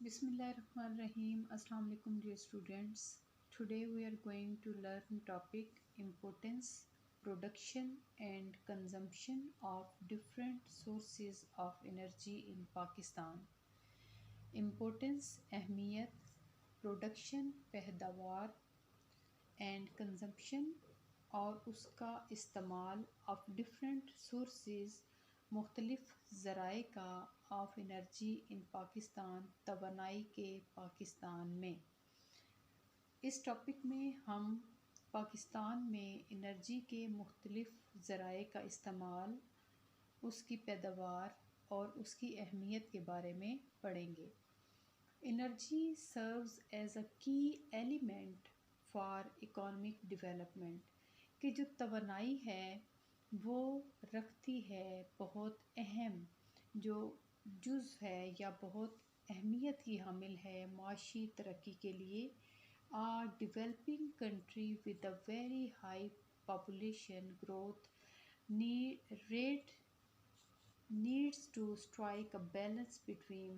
Bismillahirrahmanirrahim. Assalamu alaikum dear students. Today we are going to learn topic importance, production and consumption of different sources of energy in Pakistan. Importance اہمیت, production پیداوار and consumption اور اس کا استعمال of different sources مختلف ذرائع کا of energy ان پاکستان توانائی کے پاکستان میں. اس ٹاپک میں ہم پاکستان میں انرجی کے مختلف ذرائع کا استعمال، اس کی پیداوار اور اس کی اہمیت کے بارے میں پڑھیں گے. انرجی سروز ایز اے کی ایلیمنٹ فار اکنامک ڈیولپمنٹ، کہ جو توانائی ہے وہ رکھتی ہے بہت اہم جو جز ہے یا بہت اہمیت کی حامل ہے معاشی ترقی کے لیے. A developing country with a very high population growth rate needs to strike a balance between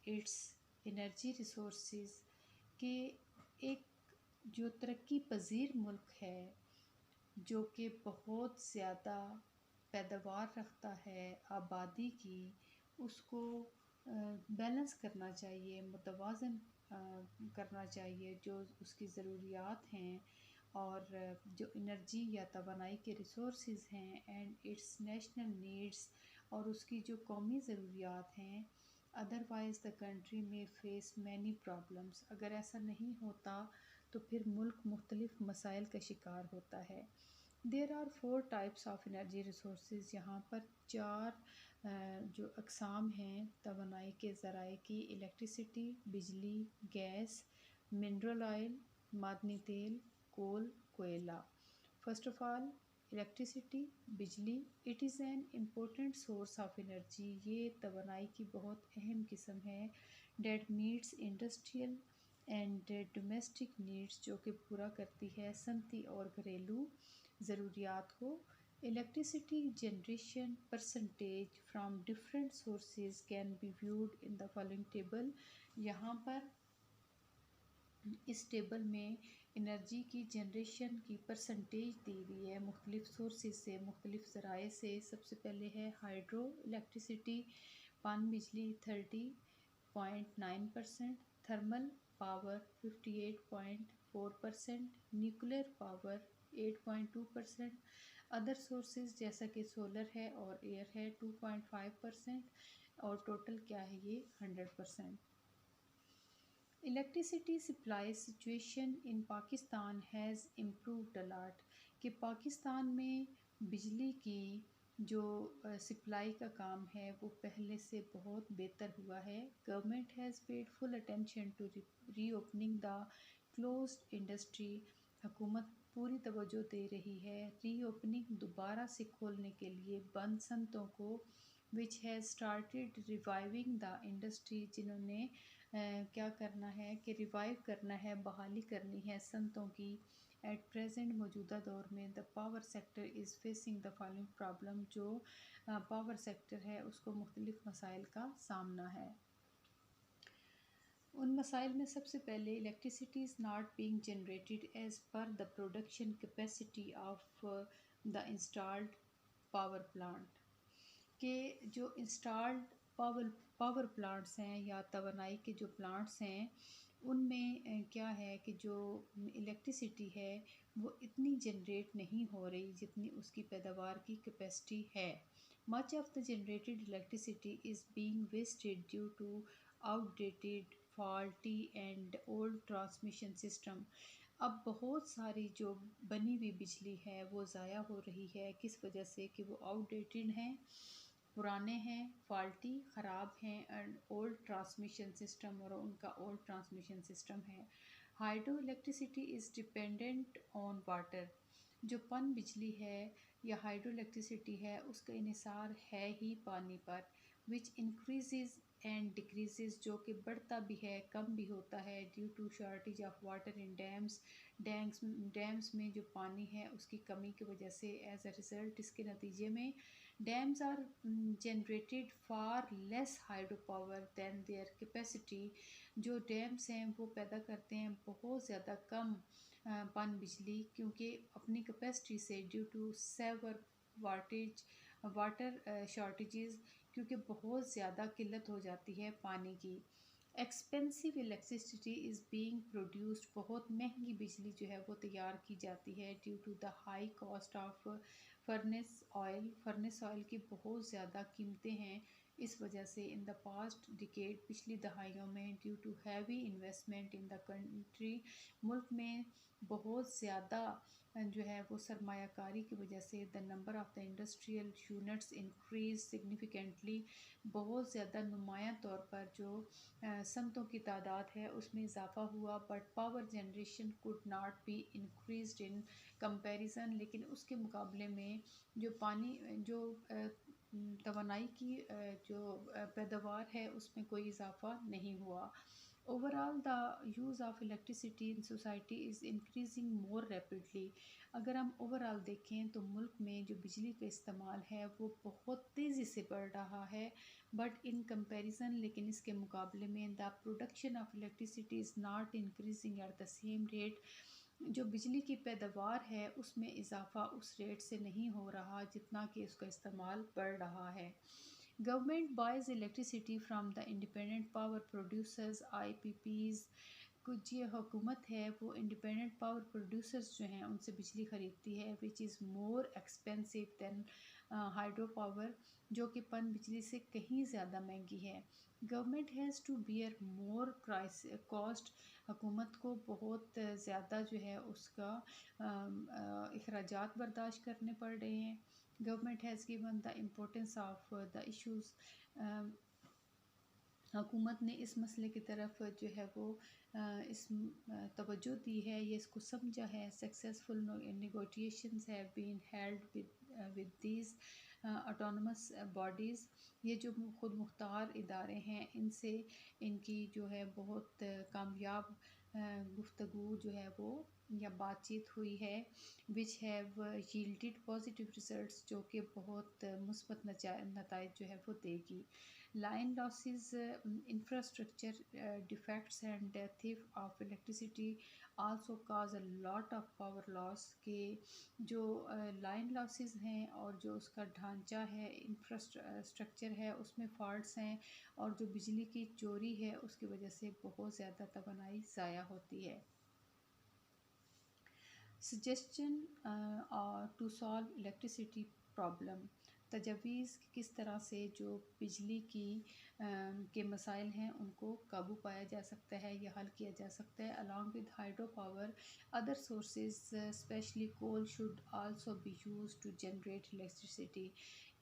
its energy resources, کہ ایک جو ترقی پذیر ملک ہے جو کہ بہت زیادہ پیداوار رکھتا ہے آبادی کی، اس کو بیلنس کرنا چاہیے، متوازن کرنا چاہیے جو اس کی ضروریات ہیں اور جو انرجی یا توانائی کے ریسورسز ہیں اینڈ اٹس نیشنل نیڈس، اور اس کی جو قومی ضروریات ہیں. ادروائز دا کنٹری میں فیس مینی پرابلمس، اگر ایسا نہیں ہوتا تو پھر ملک مختلف مسائل کا شکار ہوتا ہے. There are 4 types of energy resources, یہاں پر 4 جو اقسام ہیں توانائی کے ذرائع کی: الیکٹریسٹی بجلی، گیس، منرل آئل معدنی تیل، کول کوئلہ. فرسٹ آف آل الیکٹریسٹی بجلی. It is an important source of energy, یہ توانائی کی بہت اہم قسم ہے. That meets industrial and domestic needs, جو کہ پورا کرتی ہے صنعتی اور گھریلو ضروریات کو. Electricity generation percentage from different sources can be viewed in the following table. یہاں پر اس ٹیبل میں انرجی کی جنریشن کی پرسنٹیج دی ہوئی ہے مختلف سورسز سے، مختلف ذرائع سے. سب سے پہلے ہے ہائیڈرو الیکٹریسٹی، پن بجلی 30.9%، thermal power 58.4%، nuclear power 8.2%، other sources جیسا کہ سولر ہے اور ایئر ہے 2.5%، اور ٹوٹل کیا ہے یہ 100%. Electricity supply situation in Pakistan has improved a lot, کہ پاکستان میں بجلی کی جو سپلائی کا کام ہے وہ پہلے سے بہت بہتر ہوا ہے. Government has paid full attention to reopening the closed industry, حکومت پوری توجہ دے رہی ہے ری اوپننگ دوبارہ سے کھولنے کے لیے بند صنعتوں کو. Which has started reviving the industry, جنہوں نے کیا کرنا ہے کہ ریوائیو کرنا ہے، بحالی کرنی ہے صنعتوں کی. ایٹ پریزنٹ موجودہ دور میں the power sector is facing the following problem, جو پاور سیکٹر ہے اس کو مختلف مسائل کا سامنا ہے. ان مسائل میں سب سے پہلے electricity is not being generated as per the production capacity of the installed power plant, کہ جو انسٹالڈ پاور پلانٹس ہیں یا توانائی کے جو پلانٹس ہیں ان میں کیا ہے کہ جو الیکٹریسٹی ہے وہ اتنی جنریٹ نہیں ہو رہی جتنی اس کی پیداوار کی کیپیسٹی ہے. Much of the generated electricity is being wasted due to outdated faulty and old transmission system. اب بہت ساری جو بنی ہوئی بجلی ہے وہ ضائع ہو رہی ہے، کس وجہ سے کہ وہ آؤٹ ڈیٹڈ ہیں، پرانے ہیں، فالٹی خراب ہیں، اینڈ اولڈ ٹرانسمیشن سسٹم، اور ان کا اولڈ ٹرانسمیشن سسٹم ہے. Hydro electricity is dependent on water, جو پن بجلی ہے یا ہائیڈرو الیکٹریسٹی ہے اس کا انحصار ہے ہی پانی پر. وچ انکریزز اینڈ ڈیکریزز، جو کہ بڑھتا بھی ہے کم بھی ہوتا ہے due to shortage of water in dams میں جو پانی ہے اس کی کمی کی وجہ سے. ایز اے ریزلٹ اس کے نتیجے میں Dams are generated far less hydropower than their capacity. جو ڈیمس ہیں وہ پیدا کرتے ہیں بہت زیادہ کم پن بجلی، کیونکہ اپنی کیپیسٹی سے due to severe water shortages, کیونکہ بہت زیادہ قلت ہو جاتی ہے پانی کی. Expensive electricity is being produced, بہت مہنگی بجلی جو ہے وہ تیار کی جاتی ہے due to the high cost of furnace oil کی بہت زیادہ قیمتیں ہیں. اس وجہ سے ان دا پاسٹ ڈیکیڈ، پچھلی دہائیوں میں، due to heavy investment in the country, ملک میں بہت زیادہ جو ہے وہ سرمایہ کاری کی وجہ سے the number of the industrial units increase significantly, بہت زیادہ نمایاں طور پر جو صنعتوں کی تعداد ہے اس میں اضافہ ہوا. But power generation could not be increased in comparison, لیکن اس کے مقابلے میں جو پانی جو توانائی کی جو پیداوار ہے اس میں کوئی اضافہ نہیں ہوا. Overall the use of electricity in society is increasing more rapidly. اگر ہم اوورآل دیکھیں تو ملک میں جو بجلی کا استعمال ہے وہ بہت تیزی سے بڑھ رہا ہے. بٹ ان کمپیریزن، لیکن اس کے مقابلے میں the production of electricity is not increasing at the same rate. جو بجلی کی پیداوار ہے اس میں اضافہ اس ریٹ سے نہیں ہو رہا جتنا کہ اس کا استعمال بڑھ رہا ہے. Government buys electricity from the independent power producers I P Ps. کچھ یہ حکومت ہے وہ انڈیپینڈنٹ پاور پروڈیوسرز جو ہیں ان سے بجلی خریدتی ہے which is more expensive than hydro power, جو کہ پن بجلی سے کہیں زیادہ مہنگی ہے. Government has to bear more cost, حکومت کو بہت زیادہ جو ہے اس کا اخراجات برداشت کرنے پڑ رہے ہیں. Government has given the importance of the issues, حکومت نے اس مسئلے کی طرف جو ہے وہ اس توجہ دی ہے، یہ اس کو سمجھا ہے. Successful negotiations have been held with these autonomous bodies. یہ جو خود مختار ادارے ہیں ان سے ان کی جو ہے بہت کامیاب گفتگو جو ہے وہ یا بات چیت ہوئی ہے وچ ہیو ییلڈڈ پازیٹیو ریزلٹس، جو کہ بہت مثبت نتائج جو ہے وہ دے گی. Line losses, infrastructure defects and theft of electricity also cause a lot of power loss. کے جو لائن لاسز ہیں اور جو اس کا ڈھانچہ ہے، انفراسٹرکچر ہے، اس میں فالٹس ہیں، اور جو بجلی کی چوری ہے اس کی وجہ سے بہت زیادہ توانائی ضائع ہوتی ہے. سجیسشن ٹو سالو الیکٹریسٹی پرابلم، تجاویز کس طرح سے جو بجلی کی کے مسائل ہیں ان کو قابو پایا جا سکتا ہے یا حل کیا جا سکتا ہے. along with hydro power other sources especially coal should also be used to generate electricity.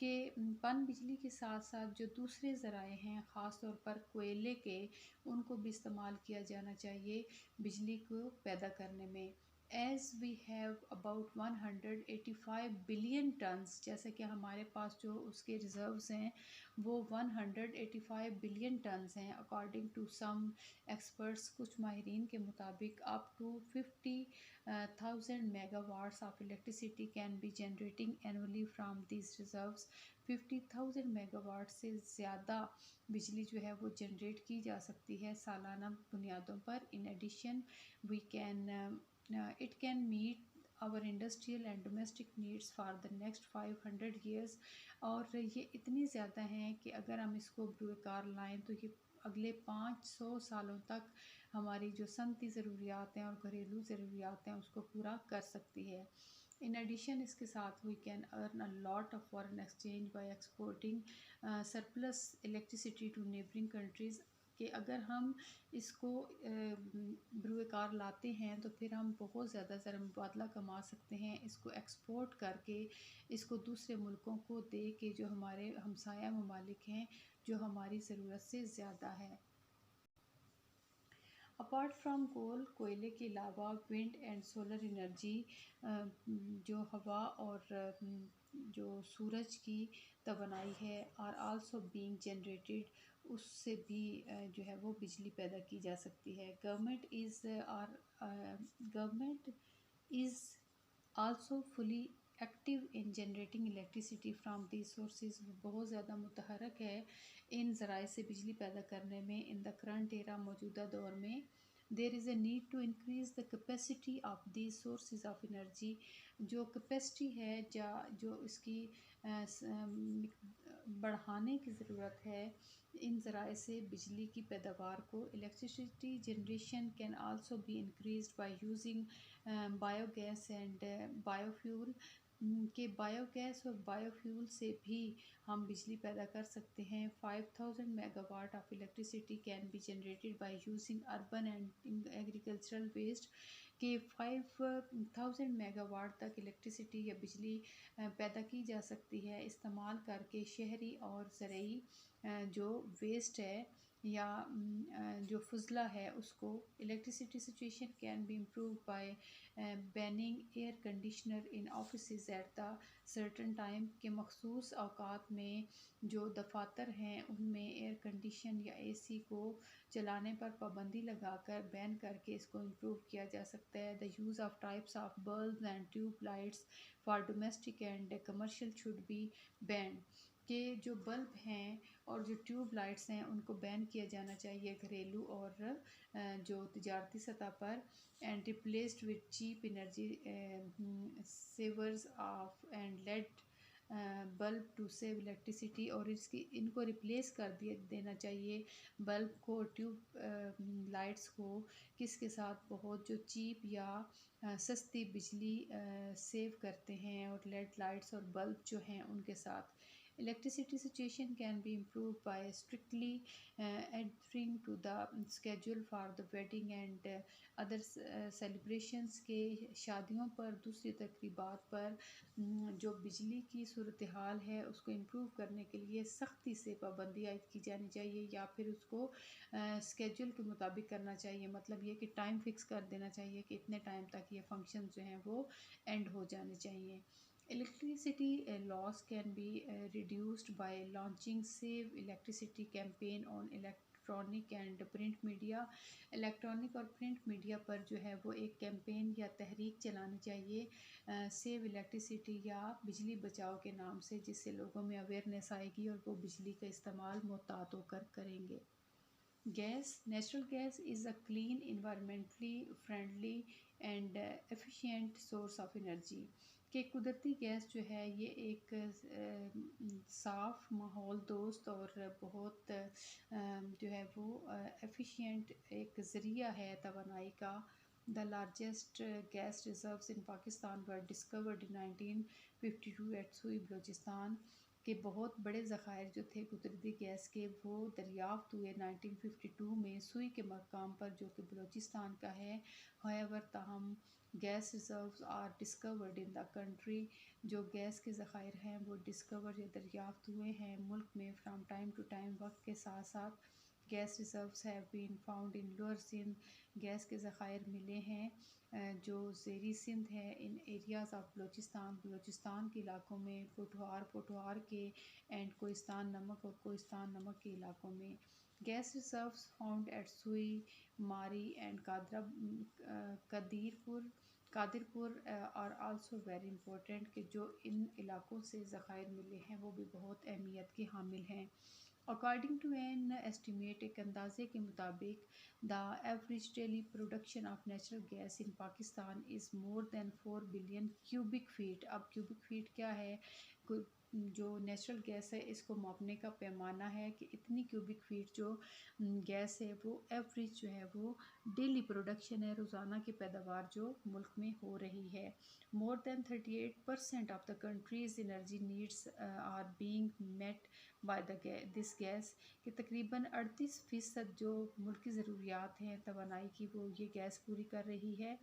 کہ پن بجلی کے ساتھ ساتھ جو دوسرے ذرائع ہیں خاص طور پر کوئلے کے، ان کو بھی استعمال کیا جانا چاہیے بجلی کو پیدا کرنے میں. As we have about 185 billion tons, جیسا کہ ہمارے پاس جو اس کے ریزروز ہیں وہ 185 بلین ٹنز ہیں. اکارڈنگ ٹو سم ایکسپرٹس، کچھ ماہرین کے مطابق up to 50,000 megawatts of electricity can be generating annually from these reserves. 50,000 megawatt سے زیادہ بجلی جو ہے وہ جنریٹ کی جا سکتی ہے سالانہ بنیادوں پر. In addition we can it can meet our industrial and domestic needs for the next 500 years. اور یہ اتنی زیادہ ہیں کہ اگر ہم اس کو بروئے کار لائیں تو یہ اگلے 500 سالوں تک ہماری جو صنعتی ضروریات ہیں اور گھریلو ضروریات ہیں اس کو پورا کر سکتی ہے. ان ایڈیشن اس کے ساتھ we can earn a lot of foreign exchange by exporting surplus electricity to neighbouring countries. کہ اگر ہم اس کو بروئے کار لاتے ہیں تو پھر ہم بہت زیادہ زر مبادلہ کما سکتے ہیں اس کو ایکسپورٹ کر کے، اس کو دوسرے ملکوں کو دے کے جو ہمارے ہمسایہ ممالک ہیں جو ہماری ضرورت سے زیادہ ہے. اپارٹ فرام کول، کوئلے کے علاوہ ونڈ اینڈ سولر انرجی، جو ہوا اور جو سورج کی توانائی ہے، آر آلسو بینگ جنریٹڈ، اس سے بھی جو ہے وہ بجلی پیدا کی جا سکتی ہے. Government is also fully active in generating electricity from these sources, وہ بہت زیادہ متحرک ہے ان ذرائع سے بجلی پیدا کرنے میں. ان دا کرنٹ ایرا، موجودہ دور میں there is a need to increase the capacity of these sources of energy. جو کیپیسٹی ہے جو اس کی بڑھانے کی ضرورت ہے ان ذرائع سے بجلی کی پیداوار کو. Electricity generation can also be increased by using biogas and biofuel, کہ بایو گیس اور بایو فیول سے بھی ہم بجلی پیدا کر سکتے ہیں. 5000 megawatt of electricity can be generated by using urban and agricultural waste, کہ 5000 میگا واٹ تک الیکٹریسٹی یا بجلی پیدا کی جا سکتی ہے استعمال کر کے شہری اور زرعی جو ویسٹ ہے یا جو فضلہ ہے اس کو. Electricity situation can be improve by banning air conditioner in offices at the certain time, کے مخصوص اوقات میں جو دفاتر ہیں ان میں ایئر کنڈیشن یا اے سی کو چلانے پر پابندی لگا کر بین کر کے اس کو امپروو کیا جا سکتا ہے. The use of types of bulbs and tube lights for domestic and commercial should be banned, کہ جو بلب ہیں اور جو ٹیوب لائٹس ہیں ان کو بین کیا جانا چاہیے گھریلو اور جو تجارتی سطح پر. And replaced with cheap energy savers of and LED bulb to save electricity, اور ان کو ریپلیس کر دینا چاہیے بلب کو، ٹیوب لائٹس کو، کس کے ساتھ بہت جو چیپ یا سستی بجلی سیو کرتے ہیں، اور لیڈ لائٹس اور بلب جو ہیں ان کے ساتھ. Electricity situation can be improved by strictly adhering to the schedule for the wedding and other celebrations، کے شادیوں پر دوسری تقریبات پر جو بجلی کی صورتحال ہے اس کو امپروو کرنے کے لیے سختی سے پابندی عائد کی جانی چاہیے، یا پھر اس کو اسکیجول کے مطابق کرنا چاہیے. مطلب یہ کہ ٹائم فکس کر دینا چاہیے کہ اتنے ٹائم تک یہ فنکشن جو ہیں وہ اینڈ ہو جانے چاہیے. Electricity loss can be reduced by launching Save Electricity campaign on electronic and print media. Electronic اور پرنٹ میڈیا پر جو ہے وہ ایک کیمپین یا تحریک چلانی چاہیے سیو الیکٹریسٹی یا بجلی بچاؤ کے نام سے، جس سے لوگوں میں اویئرنیس آئے گی اور وہ بجلی کا استعمال محتاط ہو کر کریں گے. Gas. Natural gas is a clean, environmentally friendly and efficient source of energy, کہ قدرتی گیس جو ہے یہ ایک صاف، ماحول دوست اور بہت جو ہے وہ ایفیشینٹ ایک ذریعہ ہے توانائی کا. The largest gas reserves in Pakistan were discovered in 1952 at سوئی بلوچستان، کہ بہت بڑے ذخائر جو تھے قدرتی گیس کے وہ دریافت ہوئے 1952 میں سوئی کے مقام پر جو کہ بلوچستان کا ہے. however تاہم gas reserves are discovered in the country, جو گیس کے ذخائر ہیں وہ ڈسکور یا دریافت ہوئے ہیں ملک میں فرام ٹائم ٹو ٹائم، وقت کے ساتھ ساتھ. Gas reserves have been found in lower Sindh, gas کے ذخائر ملے ہیں جو زیری سندھ ہے، ان ایریاز آف بلوچستان کے علاقوں میں، پوٹھوار کے اینڈ کوہستان نمک اور کوہستان نمک کے علاقوں میں. Gas reserves found at Sui, Mari and Qadirpur are also very important, کہ جو ان علاقوں سے ذخائر ملے ہیں وہ بھی بہت اہمیت کے حامل ہیں. اکارڈنگ ٹو این ایسٹیمیٹ، ایک اندازے کے مطابق the average daily production of natural gas in Pakistan is more than 4 billion cubic feet. اب کیوبک فیٹ کیا ہے؟ جو نیچرل گیس ہے اس کو ماپنے کا پیمانہ ہے کہ اتنی کیوبک فیٹ جو گیس ہے وہ ایوریج جو ہے وہ ڈیلی پروڈکشن ہے، روزانہ کی پیداوار جو ملک میں ہو رہی ہے. More than 38% of the country's energy needs are being met by this gas, کہ تقریباً 38% جو ملکی ضروریات ہیں توانائی کی وہ یہ گیس پوری کر رہی ہے.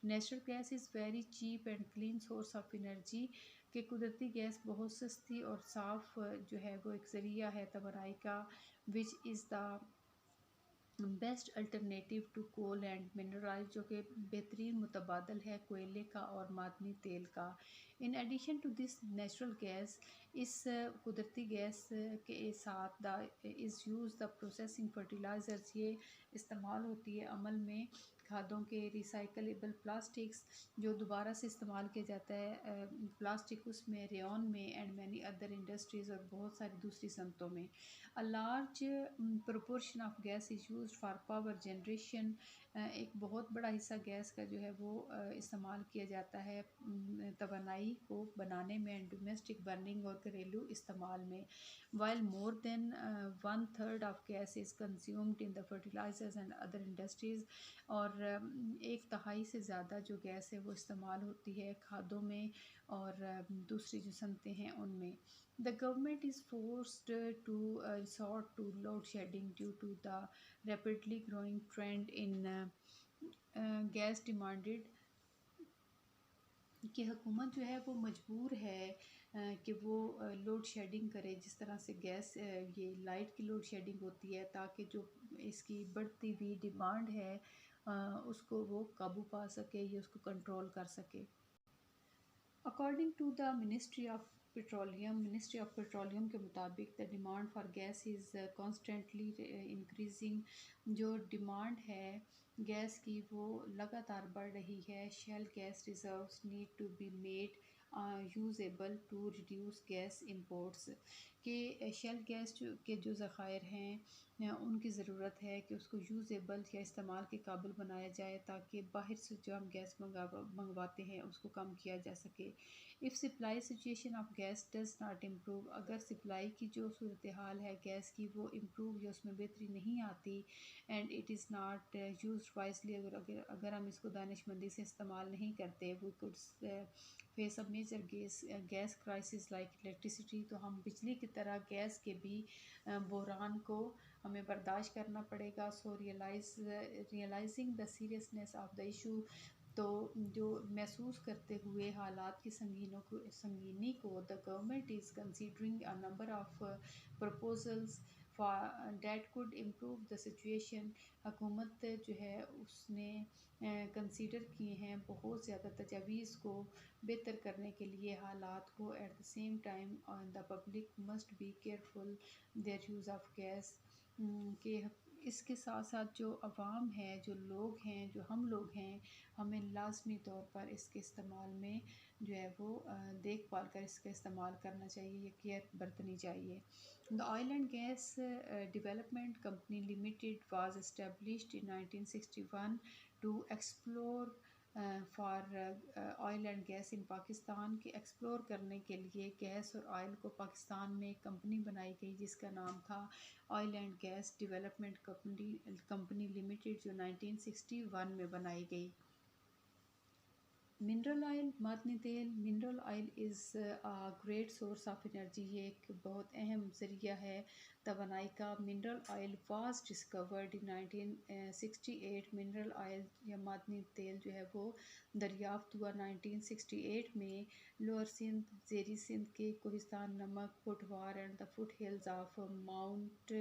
Natural gas is very cheap and clean source of energy, کہ قدرتی گیس بہت سستی اور صاف جو ہے وہ ایک ذریعہ ہے توانائی کا. Which is the best alternative to coal and mineral, جو کہ بہترین متبادل ہے کوئلے کا اور معدنی تیل کا. In addition to this natural gas, اس قدرتی گیس کے ساتھ the is use the processing fertilizers, یہ استعمال ہوتی ہے عمل میں کھادوں کے، ریسائکلیبل پلاسٹکس جو دوبارہ سے استعمال کیا جاتا ہے پلاسٹک، اس میں ریون میں اینڈ مینی ادر انڈسٹریز اور بہت ساری دوسری صنعتوں میں. A large proportion of gas is used for power generation. ایک بہت بڑا حصہ گیس کا جو ہے وہ استعمال کیا جاتا ہے توانائی کو بنانے میں، ڈومیسٹک برننگ اور گھریلو استعمال میں. while more than one third of gas is consumed in the fertilizers and other industries. اور ایک تہائی سے زیادہ جو گیس ہے وہ استعمال ہوتی ہے کھادوں میں اور دوسری جو صنعتیں ہیں ان میں. The government is forced to resort to load shedding due to the rapidly growing trend in gas demanded. کہ حکومت جو ہے وہ مجبور ہے کہ وہ لوڈ شیڈنگ کرے، جس طرح سے گیس یہ لائٹ کی لوڈ شیڈنگ ہوتی ہے، تاکہ جو اس کی بڑھتی ہوئی ڈیمانڈ ہے اس کو وہ قابو پا سکے یا اس کو کنٹرول کر سکے. According to the Ministry of Petroleum کے مطابق the demand for gas is constantly increasing. جو ڈیمانڈ ہے گیس کی وہ لگاتار بڑھ رہی ہے. Shale gas reserves need to be made usable to reduce gas imports. کہ شیل گیس کے جو ذخائر ہیں ان کی ضرورت ہے کہ اس کو یوزیبل یا استعمال کے قابل بنایا جائے، تاکہ باہر سے جو ہم گیس منگواتے ہیں اس کو کم کیا جا سکے. If supply situation of gas does not improve. اگر سپلائی کی جو صورتحال ہے گیس کی وہ امپروو یا اس میں بہتری نہیں آتی، and it is not used wisely, اگر ہم اس کو دانش مندی سے استعمال نہیں کرتے، we could face a major gas crisis like electricity. تو ہم بجلی کی طرح گیس کے بھی بحران کو ہمیں برداشت کرنا پڑے گا. So realizing the seriousness of the issue. تو جو محسوس کرتے ہوئے حالات کی سنگینی کو the government is considering a number of proposals that could improve the situation. حکومت جو ہے اس نے کنسیڈر کیے ہیں بہت زیادہ تجاویز کو بہتر کرنے کے لیے حالات کو. at the same time the public must be careful their use of gas. کہ اس کے ساتھ ساتھ جو عوام ہے، جو لوگ ہیں، جو ہم لوگ ہیں، ہمیں لازمی طور پر اس کے استعمال میں جو ہے وہ دیکھ بھال کر اس کا استعمال کرنا چاہیے، یہ کیئر برتنی چاہیے. The Oil and Gas Development Company Limited was established in 1961 to explore for oil and gas in Pakistan. کے ایکسپلور کرنے کے لیے گیس اور آئل کو پاکستان میں ایک کمپنی بنائی گئی جس کا نام تھا oil and gas development company limited, جو 1961 میں بنائی گئی. منرل آئل، معدنی تیل. Mineral oil is great source of energy. یہ ایک بہت اہم ذریعہ ہے توانائی کا. Mineral oil was discovered in 1968. Mineral oil یا معدنی تیل جو ہے وہ دریافت ہوا 1968 میں. لوئر سندھ، زیری سندھ کے Kohistan Namak, Potwar and the foot hills of mount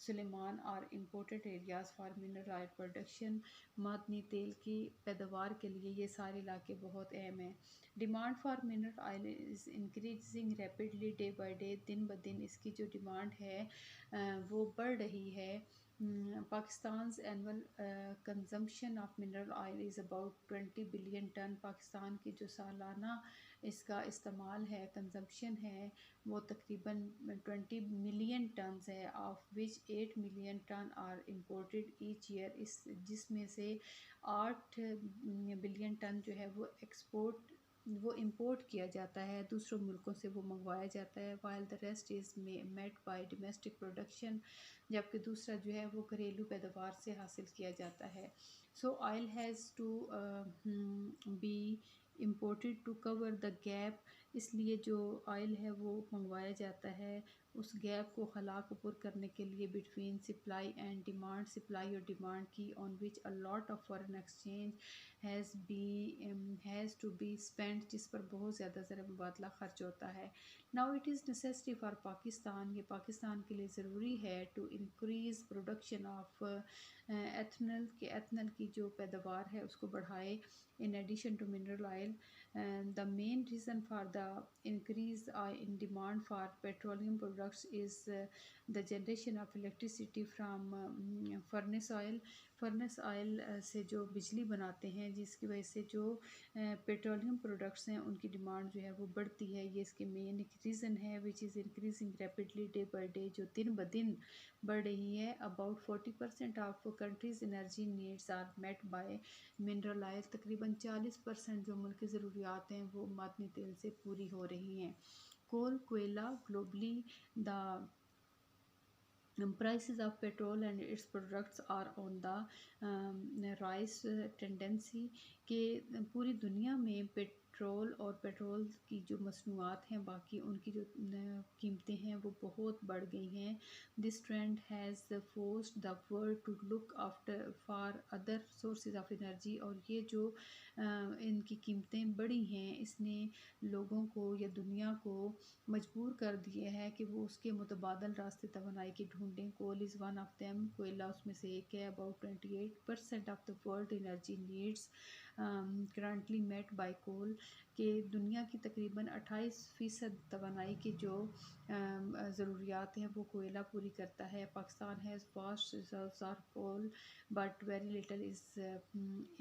Sulaiman are important areas for mineral oil production. معدنی تیل کی پیداوار کے لیے یہ سارے علاقے بہت اہم ہیں. Demand for mineral oil is increasing rapidly day by day. دن بہ دن اس کی جو ڈیمانڈ ہے وہ بڑھ رہی ہے. Pakistan's annual consumption of mineral oil is about 20 billion ton. Pakistan کی جو سالانہ اس کا استعمال ہے، کنزمپشن ہے، وہ تقریباً 20 ملین ٹنز ہے. Of which 8 million ton are imported each year. جس میں سے 8 بلین ٹن جو ہے وہ امپورٹ کیا جاتا ہے، دوسروں ملکوں سے وہ منگوایا جاتا ہے. while the rest is met by domestic production. جبکہ دوسرا جو ہے وہ گھریلو پیداوار سے حاصل کیا جاتا ہے. so oil has to be imported to cover the gap. اس لیے جو آئل ہے وہ منگوایا جاتا ہے اس گیپ کو خلا کو پر کرنے کے لیے between supply and demand, supply اور ڈیمانڈ کی، on which a lot of foreign exchange has to be spent، جس پر بہت زیادہ زر مبادلہ خرچ ہوتا ہے. now it is necessary for Pakistan. یہ پاکستان کے لیے ضروری ہے to increase production of ethanol، کہ ایتھنل کی جو پیداوار ہے اس کو بڑھائے. in addition to mineral oil, the main reason for the increase in demand for petroleum products is the generation of electricity from furnace oil سے جو بجلی بناتے ہیں، جس کی وجہ سے جو پیٹرولیم پروڈکٹس ہیں ان کی ڈیمانڈ جو ہے وہ بڑھتی ہے. یہ اس کے مین ریزن ہے which is increasing rapidly day by day، جو دن بدن بڑھ رہی ہے. about 40% of countries energy needs are met by mineral oil. تقریباً 40% جو ملک کی ضروریات ہیں وہ معدنی تیل سے پوری ہو رہی ہیں. کول کوئلہ globally the prices of petrol and its products are on the rise tendency کہ پوری دنیا میں پیٹرول اور پیٹرول کی جو مصنوعات ہیں باقی ان کی جو قیمتیں ہیں وہ بہت بڑھ گئی ہیں. This trend has forced the world to look after for other sources of energy. اور یہ جو ان کی قیمتیں بڑھی ہیں اس نے لوگوں کو یا دنیا کو مجبور کر دیا ہے کہ وہ اس کے متبادل راستے توانائی کے ڈھونڈیں. کول از ون آف دیم. کوئلہ اس میں سے ایک ہے. about 28% of the world energy needs currently met by coal. کہ دنیا کی تقریباً 28% توانائی کی جو ضروریات ہیں وہ کوئلہ پوری کرتا ہے. Pakistan has vast reserves of coal but very little is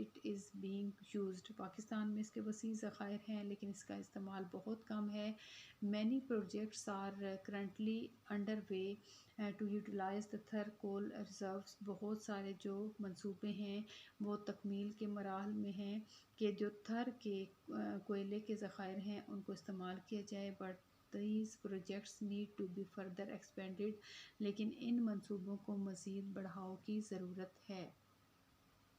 it is being used. Pakistan میں اس کے وسیع ذخائر ہیں لیکن اس کا استعمال بہت کم ہے. Many projects are currently underway to utilize the thermal coal reserves. بہت سارے جو منصوبے ہیں وہ تکمیل کے مراحل میں ہیں کہ جو تھر کے کوئلے کے ذخائر ہیں ان کو استعمال کیا جائے. but these projects need to be further expanded. لیکن ان منصوبوں کو مزید بڑھاؤ کی ضرورت ہے.